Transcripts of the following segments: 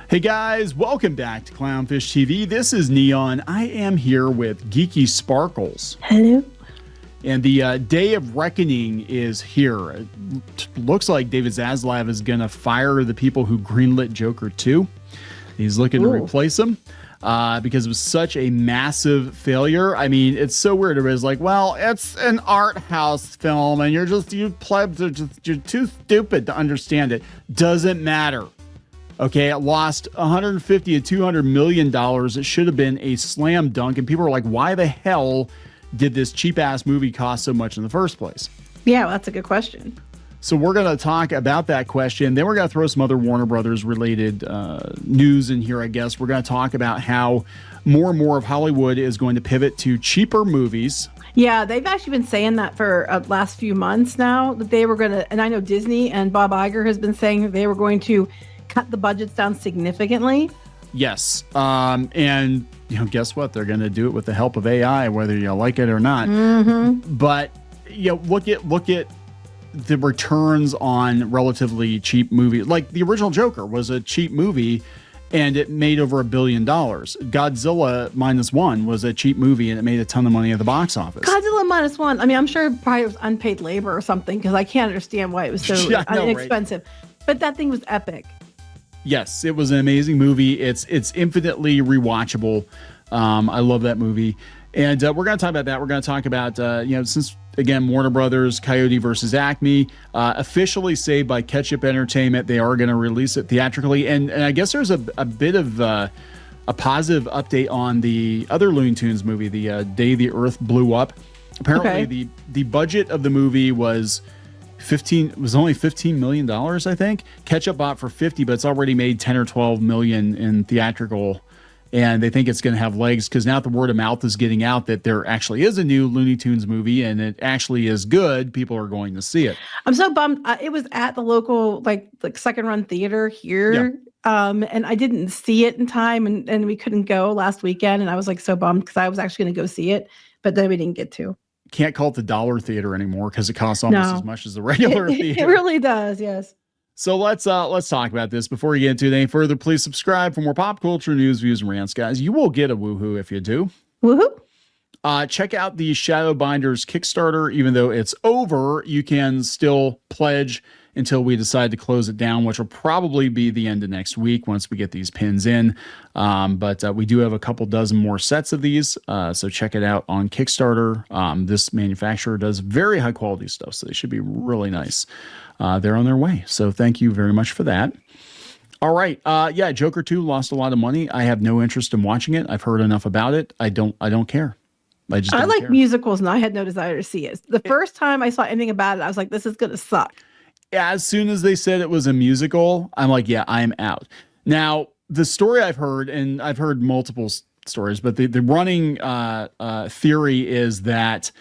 Hey guys, welcome back to Clownfish TV. This is Kneon. I am here with Geeky Sparkles. Hello. And the day of reckoning is here. It looks like David Zaslav is going to fire the people who greenlit Joker 2. He's looking to replace them because it was such a massive failure. I mean, it's so weird. Everybody's like, well, it's an art house film and you plebs are you're too stupid to understand it. Doesn't matter. Okay, it lost $150 to $200 million. It should have been a slam dunk. And people are like, why the hell did this cheap-ass movie cost so much in the first place? Yeah, well, that's a good question. So we're going to talk about that question. Then we're going to throw some other Warner Brothers related news in here, I guess. We're going to talk about how more and more of Hollywood is going to pivot to cheaper movies. Yeah, they've actually been saying that for last few months now, that they were going to, and I know Disney and Bob Iger has been saying that they were going to cut the budgets down significantly. Yes. And guess what? They're going to do it with the help of AI, whether you like it or not. Mm-hmm. But look at the returns on relatively cheap movies. Like the original Joker was a cheap movie and it made over $1 billion. Godzilla -1 was a cheap movie and it made a ton of money at the box office. Godzilla -1. I mean, I'm sure probably it was unpaid labor or something because I can't understand why it was so inexpensive. Right? But that thing was epic. Yes, it was an amazing movie. It's infinitely rewatchable. I love that movie. And we're going to talk about that. We're going to talk about, since, again, Warner Brothers, Coyote versus Acme, officially saved by Ketchup Entertainment. They are going to release it theatrically. And I guess there's a bit of a positive update on the other Looney Tunes movie, the Day the Earth Blew Up. Apparently, the budget of the movie was only $15 million, I think. Ketchup bought for 50, but it's already made 10 or 12 million in theatrical. And they think it's going to have legs because now the word of mouth is getting out that there actually is a new Looney Tunes movie and it actually is good. People are going to see it. I'm so bummed. It was at the local like second run theater here. Yeah. And I didn't see it in time and we couldn't go last weekend. And I was like so bummed because I was actually going to go see it, but then we didn't get to. Can't call it the dollar theater anymore because it costs almost as much as the regular theater. It really does, yes. So let's talk about this. Before we get into it any further, please subscribe for more pop culture news, views, and rants, guys. You will get a woohoo if you do. Woohoo! Check out the Shadowbinders Kickstarter. Even though it's over, you can still pledge until we decide to close it down, which will probably be the end of next week once we get these pins in. But we do have a couple dozen more sets of these, so check it out on Kickstarter. This manufacturer does very high quality stuff, so they should be really nice. They're on their way, so thank you very much for that. All right, Joker 2 lost a lot of money. I have no interest in watching it. I've heard enough about it. I don't care. I like care. Musicals, and I had no desire to see it. The first time I saw anything about it, I was like, this is going to suck. As soon as they said it was a musical, I'm like, yeah, I'm out. Now, the story I've heard, and I've heard multiple stories, but the running theory is that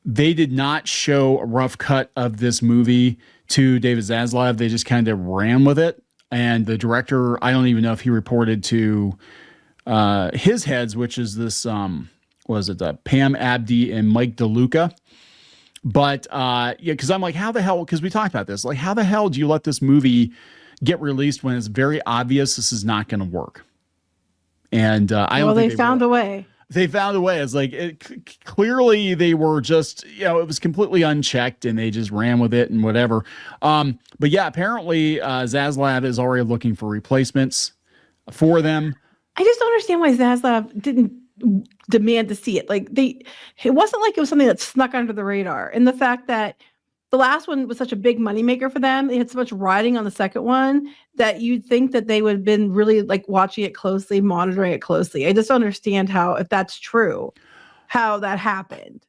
they did not show a rough cut of this movie to David Zaslav. They just kind of ran with it. And the director, I don't even know if he reported to his heads, which is this, Pam Abdi and Mike DeLuca. But because I'm like, how the hell? Because we talked about this. Like, how the hell do you let this movie get released when it's very obvious this is not going to work? And I don't think they found a way. They found a way. It's like clearly they were just, it was completely unchecked and they just ran with it and whatever. But yeah, apparently Zaslav is already looking for replacements for them. I just don't understand why Zaslav didn't demand to see it. Like it wasn't like it was something that snuck under the radar. And the fact that the last one was such a big moneymaker for them, they had so much riding on the second one that you'd think that they would have been really like watching it closely, monitoring it closely. I just don't understand how, if that's true, how that happened.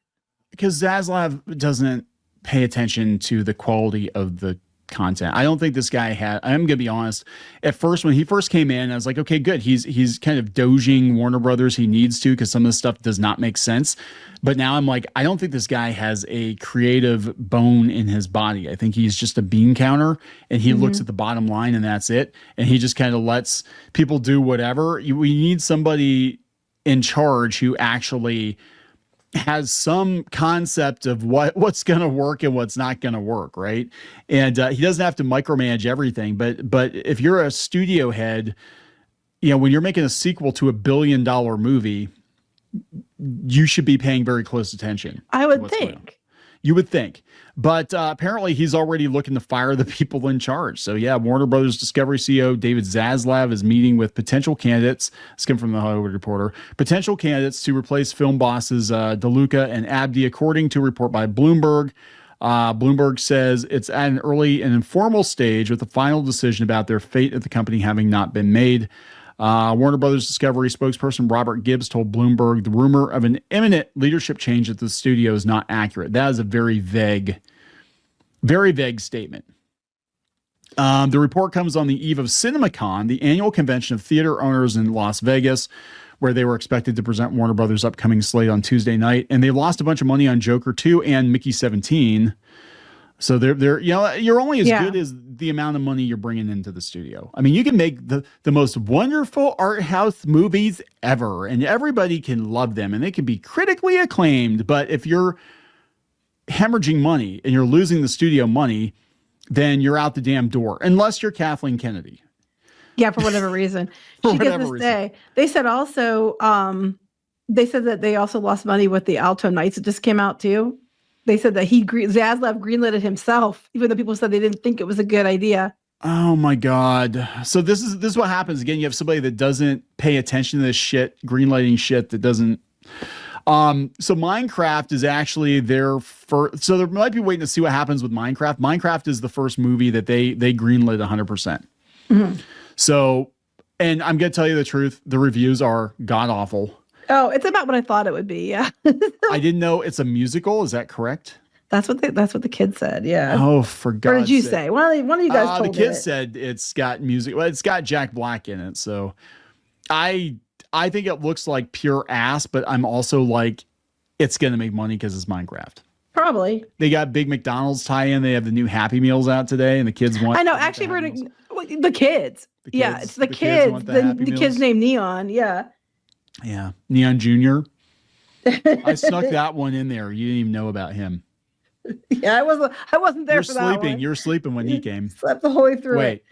Because Zaslav doesn't pay attention to the quality of the content. I don't think this guy had, I'm going to be honest, at first when he first came in, I was like, okay, good. He's kind of doging Warner Brothers. He needs to, because some of the stuff does not make sense. But now I'm like, I don't think this guy has a creative bone in his body. I think he's just a bean counter and he looks at the bottom line and that's it. And he just kind of lets people do whatever. We need somebody in charge who actually has some concept of what's going to work and what's not going to work, right? And he doesn't have to micromanage everything, but if you're a studio head, when you're making a sequel to $1 billion movie, you should be paying very close attention. I would think. You would think. But apparently he's already looking to fire the people in charge. So yeah, Warner Brothers Discovery CEO David Zaslav is meeting with potential candidates, skim from the Hollywood Reporter, potential candidates to replace film bosses DeLuca and Abdi, according to a report by Bloomberg. Bloomberg says it's at an early and informal stage with the final decision about their fate at the company having not been made. Warner Brothers Discovery spokesperson Robert Gibbs told Bloomberg the rumor of an imminent leadership change at the studio is not accurate. That is a very vague statement. The report comes on the eve of CinemaCon, the annual convention of theater owners in Las Vegas, where they were expected to present Warner Brothers' upcoming slate on Tuesday night. And they lost a bunch of money on Joker 2 and Mickey 17. So they're you're only as good as the amount of money you're bringing into the studio. I mean, you can make the most wonderful art house movies ever, and everybody can love them, and they can be critically acclaimed. But if you're hemorrhaging money and you're losing the studio money, then you're out the damn door, unless you're Kathleen Kennedy. Yeah, for whatever reason. She gets to stay. They said also, they said that they also lost money with the Alto Nights that just came out too. They said that Zaslav greenlit it himself, even though people said they didn't think it was a good idea. Oh my God. So this is what happens. Again, you have somebody that doesn't pay attention to this shit, greenlighting shit that doesn't. So Minecraft is actually their first. So there might be waiting to see what happens with Minecraft. Minecraft is the first movie that they greenlit 100%. Mm-hmm. So, and I'm going to tell you the truth. The reviews are god awful. Oh, it's about what I thought it would be. Yeah. I didn't know it's a musical. Is that correct? That's what the kid said. Yeah. Oh, for God's sake. What did you say? One of you guys told the kid said it's got music. Well, it's got Jack Black in it. So I think it looks like pure ass, but I'm also like, it's going to make money because it's Minecraft. Probably. They got big McDonald's tie-in. They have the new Happy Meals out today, and the kids want. I know. Actually, the kids. Yeah, it's the kids. The kids named Neon. Yeah. Yeah, Neon Jr. I snuck that one in there. You didn't even know about him. Yeah, I wasn't there for that one. You're sleeping when he came. Slept the whole way through. Wait,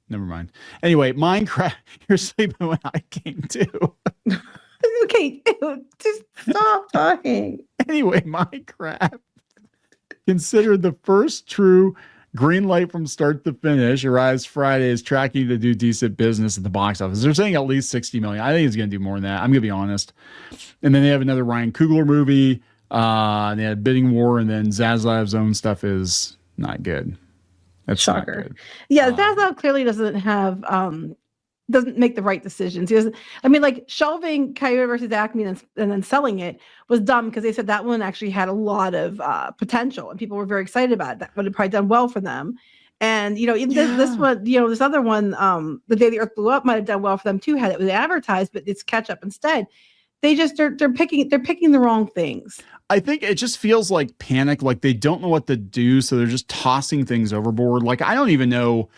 never mind. Anyway, Minecraft. You're sleeping when I came too. Okay, just stop talking. Anyway, Minecraft, considered the first true green light from start to finish, arrives Friday, is tracking to do decent business at the box office. They're saying at least 60 million. I think it's going to do more than that. I'm going to be honest. And then they have another Ryan Coogler movie. And they had Bidding War, and then Zaslav's own stuff is not good. That's shocker. Not good. Yeah, Zaslav clearly doesn't have doesn't make the right decisions. He doesn't. I mean, like shelving Coyote versus Acme and then selling it was dumb because they said that one actually had a lot of potential and people were very excited about it. That would have probably done well for them. And even this one, this other one, The Day the Earth Blew Up, might have done well for them too had it was advertised, but it's catch up instead. They're picking the wrong things. I think it just feels like panic, like they don't know what to do, so they're just tossing things overboard. Like I don't even know.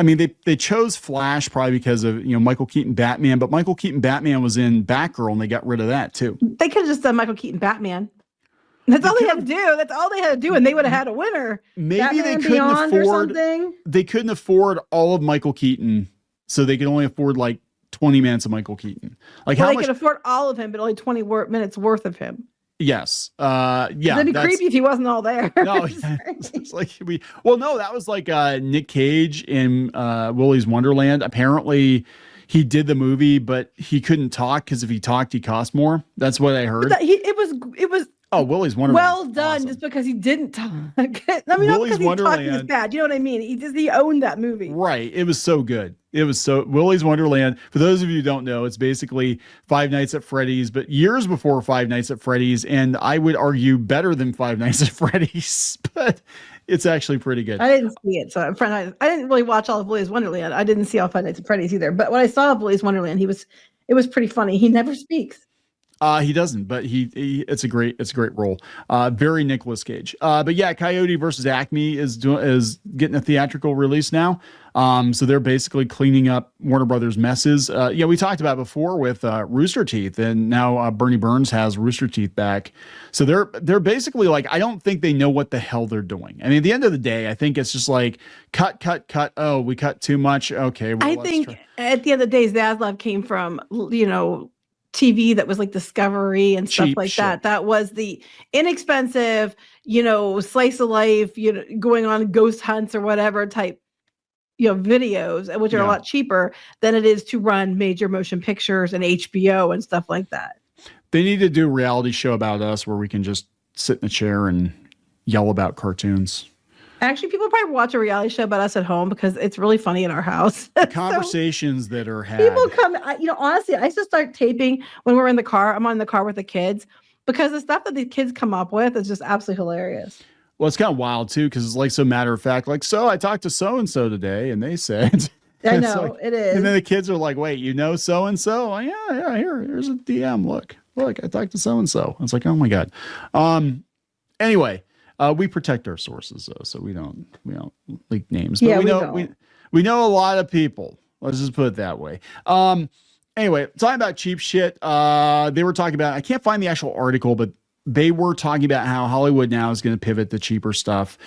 I mean, they chose Flash probably because of Michael Keaton Batman, but Michael Keaton Batman was in Batgirl and they got rid of that too. They could have just done Michael Keaton Batman. That's all they had to do. That's all they had to do, and they would have had a winner. Maybe Batman they couldn't afford. They couldn't afford all of Michael Keaton, so they could only afford like 20 minutes of Michael Keaton. Like they could afford all of him, but only 20 minutes worth of him. Yes. Yeah. It'd be creepy if he wasn't all there. No, it's like that was like Nick Cage in Willy's Wonderland. Apparently he did the movie, but he couldn't talk because if he talked, he cost more. That's what I heard. It was Oh, Willy's Wonderland. Well done, awesome. Just because he didn't talk. I mean, Willy's not because he was bad. You know what I mean? He owned that movie. Right. It was so good. Willy's Wonderland. For those of you who don't know, it's basically Five Nights at Freddy's, but years before Five Nights at Freddy's, and I would argue better than Five Nights at Freddy's, but it's actually pretty good. I didn't see it, so I didn't really watch all of Willy's Wonderland. I didn't see all Five Nights at Freddy's either, but when I saw Willy's Wonderland, it was pretty funny. He never speaks. He doesn't, but it's a great role. Very Nicolas Cage. But yeah, Coyote versus Acme is getting a theatrical release now. So they're basically cleaning up Warner Brothers messes. Yeah, we talked about before with Rooster Teeth, and now Bernie Burns has Rooster Teeth back. So they're basically like, I don't think they know what the hell they're doing. I mean, at the end of the day, I think it's just like cut. Oh, we cut too much. Okay, well, I think at the end of the day, Zaslav came from TV that was like Discovery and stuff like that. That was the inexpensive, slice of life, going on ghost hunts or whatever type, videos, which are a lot cheaper than it is to run major motion pictures and HBO and stuff like that. They need to do a reality show about us where we can just sit in a chair and yell about cartoons. Actually, people probably watch a reality show about us at home because it's really funny in our house. The conversations that are had. People come, honestly, I used to start taping when we're in the car. I'm on the car with the kids because the stuff that the kids come up with is just absolutely hilarious. Well, it's kind of wild too, because it's like so matter of fact, like, so I talked to so-and-so today and they said. I know, it is. And then the kids are like, wait, so-and-so? Oh, yeah, here's a DM. Look, I talked to so-and-so. It's like, oh my God. Anyway. We protect our sources though, so we don't leak names. But we know a lot of people. Let's just put it that way. Anyway, talking about cheap shit. They were talking about, I can't find the actual article, but they were talking about how Hollywood now is going to pivot to cheaper stuff,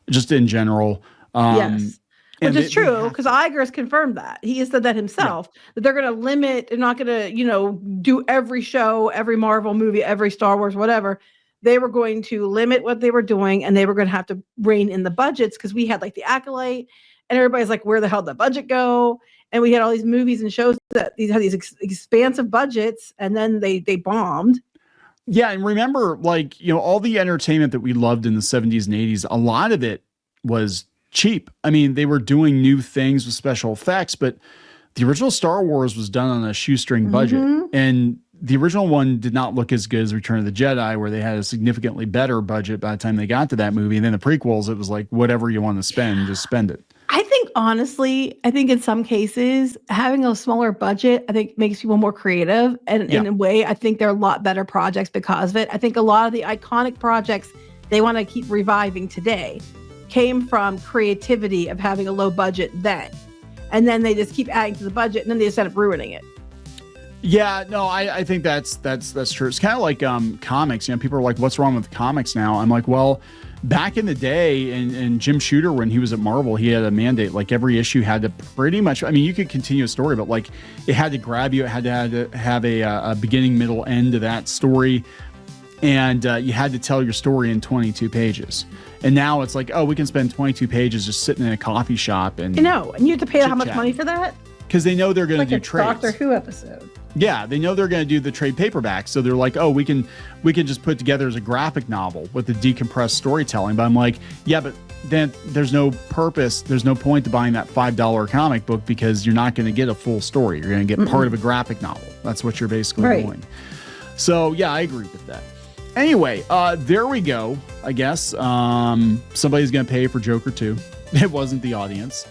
just in general. Yes. Which is true, because Iger's confirmed that. He has said that himself, that they're going to limit, they're not going to, do every show, every Marvel movie, every Star Wars, whatever. They were going to limit what they were doing, and they were going to have to rein in the budgets, because we had like The Acolyte, and everybody's like, where the hell did the budget go? And we had all these movies and shows that had these expansive budgets, and then they bombed. Yeah, and remember, all the entertainment that we loved in the 70s and 80s, a lot of it was cheap. I mean, they were doing new things with special effects, but the original Star Wars was done on a shoestring budget, and the original one did not look as good as Return of the Jedi, where they had a significantly better budget by the time they got to that movie. And then the prequels, it was like, whatever you want to spend, just spend it. I think, honestly, in some cases, having a smaller budget, I think makes people more creative. And in a way, I think they're a lot better projects because of it. I think a lot of the iconic projects they want to keep reviving today came from creativity of having a low budget then. And then they just keep adding to the budget, and then they just end up ruining it. Yeah, no, I think that's true. It's kind of like comics. People are like, what's wrong with comics now? I'm like, well, back in the day, and Jim Shooter, when he was at Marvel, he had a mandate. Like, every issue had to pretty much, you could continue a story, but like, it had to grab you. It had to have a beginning, middle, end to that story. And you had to tell your story in 22 pages. And now it's like, oh, we can spend 22 pages just sitting in a coffee shop. And and you have to pay how much money for that? Because they know they're going to do trades. Doctor Who episode. Yeah, they know they're going to do the trade paperback, so they're like, oh, we can just put together as a graphic novel with the decompressed storytelling. But I'm like, yeah, but then there's no purpose, there's no point to buying that $5 comic book, because you're not going to get a full story. You're going to get part of a graphic novel. That's what you're basically doing. So yeah, I agree with that. Anyway, there we go. I guess somebody's going to pay for Joker 2. It wasn't the audience.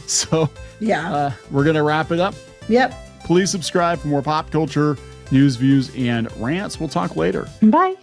So yeah, we're going to wrap it up. Yep. Please subscribe for more pop culture news, views, and rants. We'll talk later. Bye.